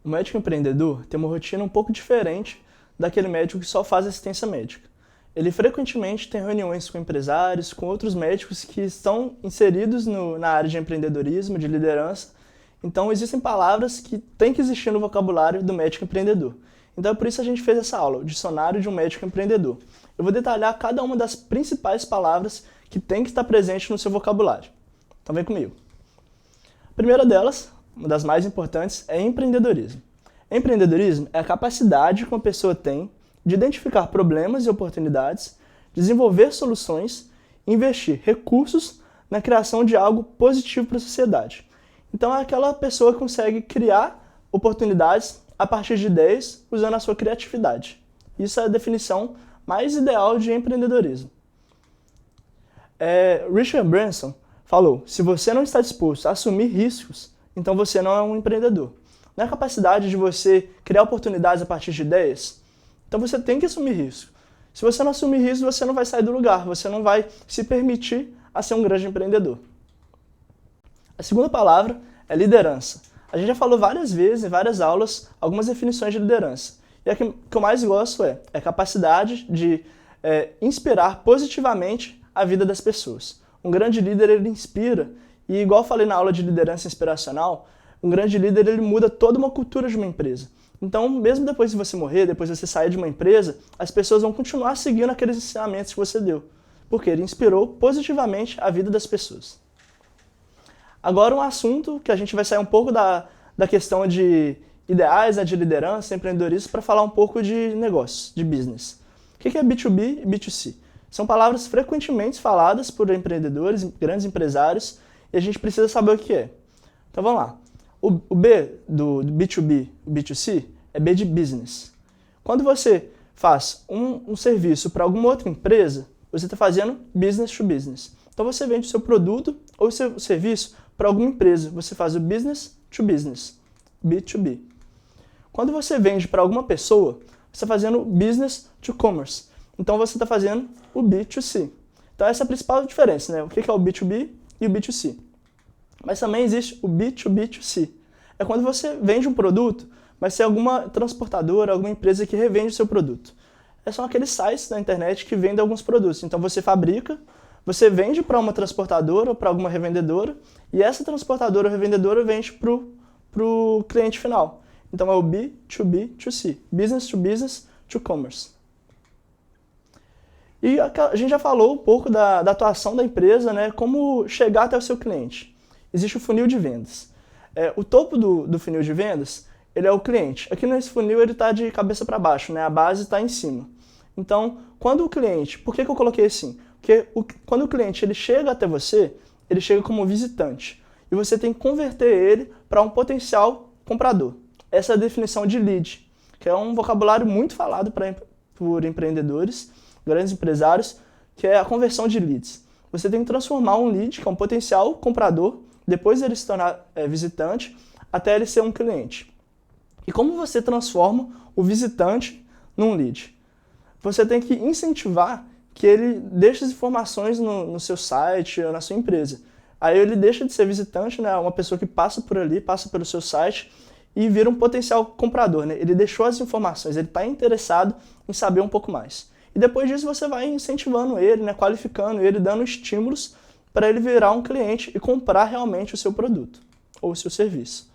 O médico empreendedor tem uma rotina um pouco diferente daquele médico que só faz assistência médica. Ele frequentemente tem reuniões com empresários, com outros médicos que estão inseridos na área de empreendedorismo, de liderança. Então, existem palavras que têm que existir no vocabulário do médico empreendedor. Então, é por isso que a gente fez essa aula, o Dicionário de um Médico Empreendedor. Eu vou detalhar cada uma das principais palavras que tem que estar presente no seu vocabulário. Então, vem comigo. A primeira delas, uma das mais importantes, é empreendedorismo. Empreendedorismo é a capacidade que uma pessoa tem de identificar problemas e oportunidades, desenvolver soluções e investir recursos na criação de algo positivo para a sociedade. Então é aquela pessoa que consegue criar oportunidades a partir de ideias usando a sua criatividade. Isso é a definição mais ideal de empreendedorismo. Richard Branson falou: se você não está disposto a assumir riscos, então você não é um empreendedor. Não é a capacidade de você criar oportunidades a partir de ideias? Então você tem que assumir risco. Se você não assumir risco, você não vai sair do lugar, você não vai se permitir a ser um grande empreendedor. A segunda palavra é liderança. A gente já falou várias vezes, em várias aulas, algumas definições de liderança. E a que eu mais gosto é a capacidade de inspirar positivamente a vida das pessoas. Um grande líder, ele inspira, e igual eu falei na aula de liderança inspiracional, um grande líder, ele muda toda uma cultura de uma empresa. Então, mesmo depois de você morrer, depois de você sair de uma empresa, as pessoas vão continuar seguindo aqueles ensinamentos que você deu, porque ele inspirou positivamente a vida das pessoas. Agora, um assunto que a gente vai sair um pouco da questão de ideais, de liderança, empreendedorismo, para falar um pouco de negócios, de business. O que é B2B e B2C? São palavras frequentemente faladas por empreendedores, grandes empresários, e a gente precisa saber o que é. Então, vamos lá. O B do B2B e B2C é B de business. Quando você faz um serviço para alguma outra empresa, você está fazendo business to business. Então você vende o seu produto ou o seu serviço para alguma empresa. Você faz o business to business, B2B. Quando você vende para alguma pessoa, você está fazendo business to commerce. Então você está fazendo o B2C. Então essa é a principal diferença, né? O que é o B2B e o B2C. Mas também existe o B2B2C. É quando você vende um produto, mas tem alguma transportadora, alguma empresa que revende o seu produto. São aqueles sites na internet que vendem alguns produtos. Então você fabrica, você vende para uma transportadora ou para alguma revendedora, e essa transportadora ou revendedora vende para o cliente final. Então é o B2B2C, Business to Business to Commerce. E a gente já falou um pouco da atuação da empresa, né, como chegar até o seu cliente. Existe o funil de vendas. O topo do funil de vendas, ele é o cliente. Aqui nesse funil ele está de cabeça para baixo, né? A base está em cima. Então, quando o cliente... Por que eu coloquei assim? Porque quando o cliente ele chega até você, ele chega como visitante. E você tem que converter ele para um potencial comprador. Essa é a definição de lead, que é um vocabulário muito falado por empreendedores, grandes empresários, que é a conversão de leads. Você tem que transformar um lead, que é um potencial comprador, depois ele se tornar visitante, até ele ser um cliente. E como você transforma o visitante num lead? Você tem que incentivar que ele deixe as informações no seu site ou na sua empresa. Aí ele deixa de ser visitante, né, uma pessoa que passa por ali, passa pelo seu site e vira um potencial comprador. Né? Ele deixou as informações, ele está interessado em saber um pouco mais. E depois disso você vai incentivando ele, né, qualificando ele, dando estímulos para ele virar um cliente e comprar realmente o seu produto ou o seu serviço.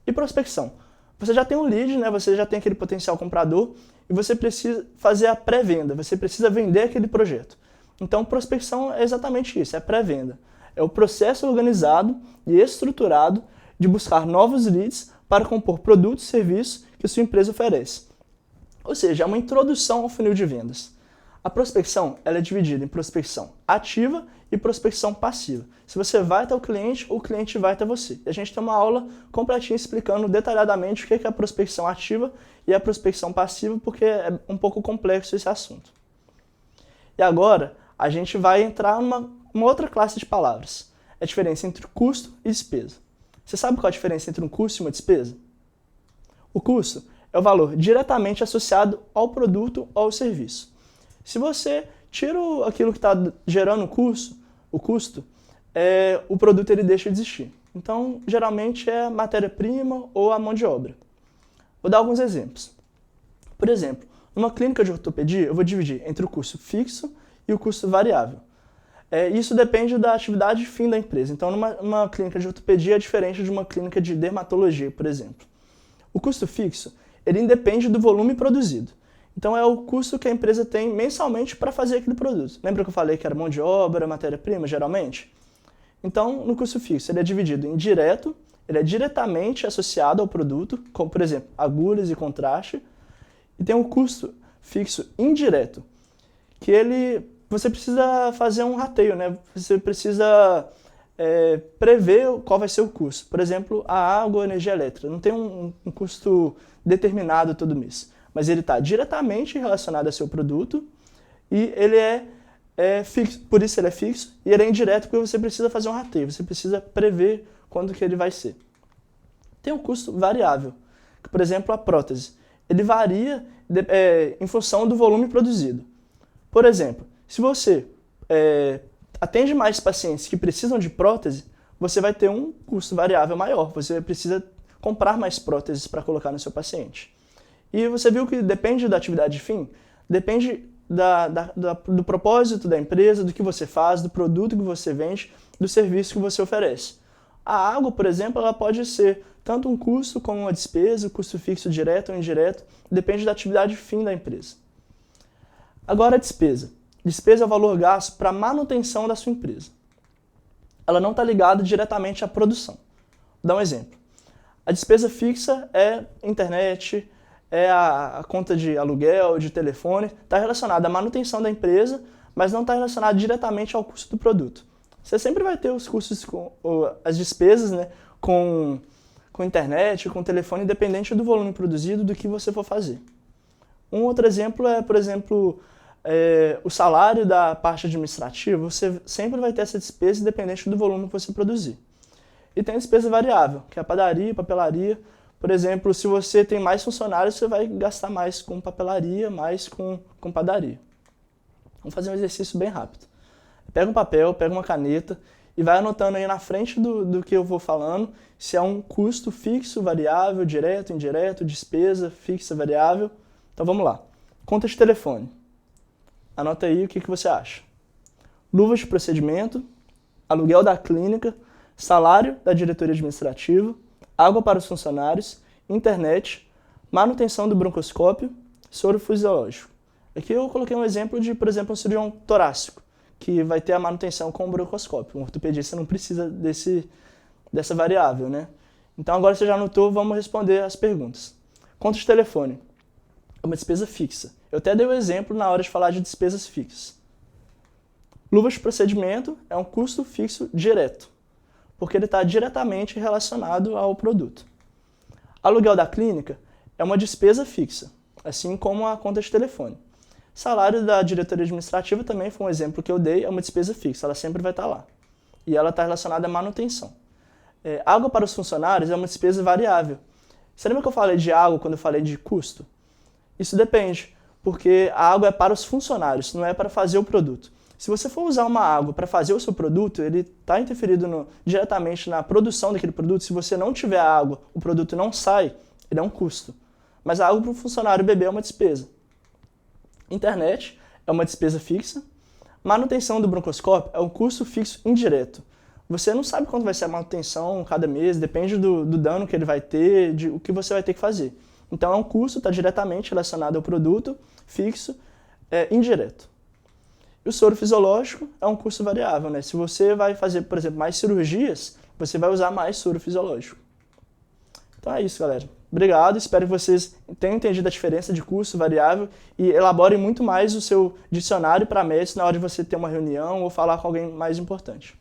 E prospecção. Você já tem um lead, né? Você já tem aquele potencial comprador e você precisa fazer a pré-venda, você precisa vender aquele projeto. Então, prospecção é exatamente isso, é pré-venda. É o processo organizado e estruturado de buscar novos leads para compor produtos e serviços que a sua empresa oferece. Ou seja, é uma introdução ao funil de vendas. A prospecção ela é dividida em prospecção ativa e prospecção passiva. Se você vai até o cliente vai até você. E a gente tem uma aula completinha explicando detalhadamente o que é a prospecção ativa e a prospecção passiva, porque é um pouco complexo esse assunto. E agora, a gente vai entrar numa outra classe de palavras. É a diferença entre custo e despesa. Você sabe qual é a diferença entre um custo e uma despesa? O custo é o valor diretamente associado ao produto ou ao serviço. Se você tira aquilo que está gerando o custo, o produto ele deixa de existir. Então, geralmente é a matéria-prima ou a mão de obra. Vou dar alguns exemplos. Por exemplo, numa clínica de ortopedia, eu vou dividir entre o custo fixo e o custo variável. Isso depende da atividade fim da empresa. Então, numa clínica de ortopedia é diferente de uma clínica de dermatologia, por exemplo. O custo fixo, ele independe do volume produzido. Então, é o custo que a empresa tem mensalmente para fazer aquele produto. Lembra que eu falei que era mão de obra, matéria-prima, geralmente? Então, no custo fixo, ele é dividido em direto, ele é diretamente associado ao produto, como, por exemplo, agulhas e contraste. E tem um custo fixo indireto, que você precisa fazer um rateio, né? Você precisa prever qual vai ser o custo. Por exemplo, a água ou a energia elétrica. Não tem um custo determinado todo mês, mas ele está diretamente relacionado ao seu produto e ele é fixo. Por isso ele é fixo e ele é indireto porque você precisa fazer um rateio, você precisa prever quando que ele vai ser. Tem um custo variável, que, por exemplo, a prótese. Ele varia em função do volume produzido. Por exemplo, se você atende mais pacientes que precisam de prótese, você vai ter um custo variável maior. Você precisa comprar mais próteses para colocar no seu paciente. E você viu que depende da atividade de fim, depende do propósito da empresa, do que você faz, do produto que você vende, do serviço que você oferece. A água, por exemplo, ela pode ser tanto um custo como uma despesa, custo fixo direto ou indireto, depende da atividade fim da empresa. Agora a despesa. Despesa é o valor gasto para a manutenção da sua empresa. Ela não está ligada diretamente à produção. Vou dar um exemplo. A despesa fixa é internet, é a conta de aluguel, de telefone, está relacionada à manutenção da empresa, mas não está relacionada diretamente ao custo do produto. Você sempre vai ter os custos, as despesas, né, com internet, com telefone, independente do volume produzido, do que você for fazer. Um outro exemplo é, por exemplo, o salário da parte administrativa. Você sempre vai ter essa despesa independente do volume que você produzir. E tem a despesa variável, que é a padaria, papelaria. Por exemplo, se você tem mais funcionários, você vai gastar mais com papelaria, mais com padaria. Vamos fazer um exercício bem rápido. Pega um papel, pega uma caneta e vai anotando aí na frente do que eu vou falando se é um custo fixo, variável, direto, indireto, despesa, fixa, variável. Então vamos lá. Conta de telefone. Anota aí o que você acha. Luvas de procedimento, aluguel da clínica, salário da diretoria administrativa, água para os funcionários, internet, manutenção do broncoscópio, soro fisiológico. Aqui eu coloquei um exemplo de, por exemplo, um cirurgião torácico, que vai ter a manutenção com o broncoscópio. Um ortopedista não precisa dessa variável, né? Então agora você já anotou, vamos responder as perguntas. Conta de telefone. É uma despesa fixa. Eu até dei o exemplo na hora de falar de despesas fixas. Luvas de procedimento é um custo fixo direto, porque ele está diretamente relacionado ao produto. Aluguel da clínica é uma despesa fixa, assim como a conta de telefone. Salário da diretoria administrativa também foi um exemplo que eu dei, é uma despesa fixa, ela sempre vai estar lá. E ela está relacionada à manutenção. Água para os funcionários é uma despesa variável. Você lembra que eu falei de água quando eu falei de custo? Isso depende, porque a água é para os funcionários, não é para fazer o produto. Se você for usar uma água para fazer o seu produto, ele está interferindo diretamente na produção daquele produto. Se você não tiver água, o produto não sai, ele é um custo. Mas a água para o funcionário beber é uma despesa. Internet é uma despesa fixa. Manutenção do broncoscópio é um custo fixo indireto. Você não sabe quanto vai ser a manutenção cada mês, depende do dano que ele vai ter, de o que você vai ter que fazer. Então é um custo, está diretamente relacionado ao produto, fixo, indireto. E o soro fisiológico é um custo variável, né? Se você vai fazer, por exemplo, mais cirurgias, você vai usar mais soro fisiológico. Então é isso, galera. Obrigado, espero que vocês tenham entendido a diferença de custo variável e elaborem muito mais o seu dicionário para MES na hora de você ter uma reunião ou falar com alguém mais importante.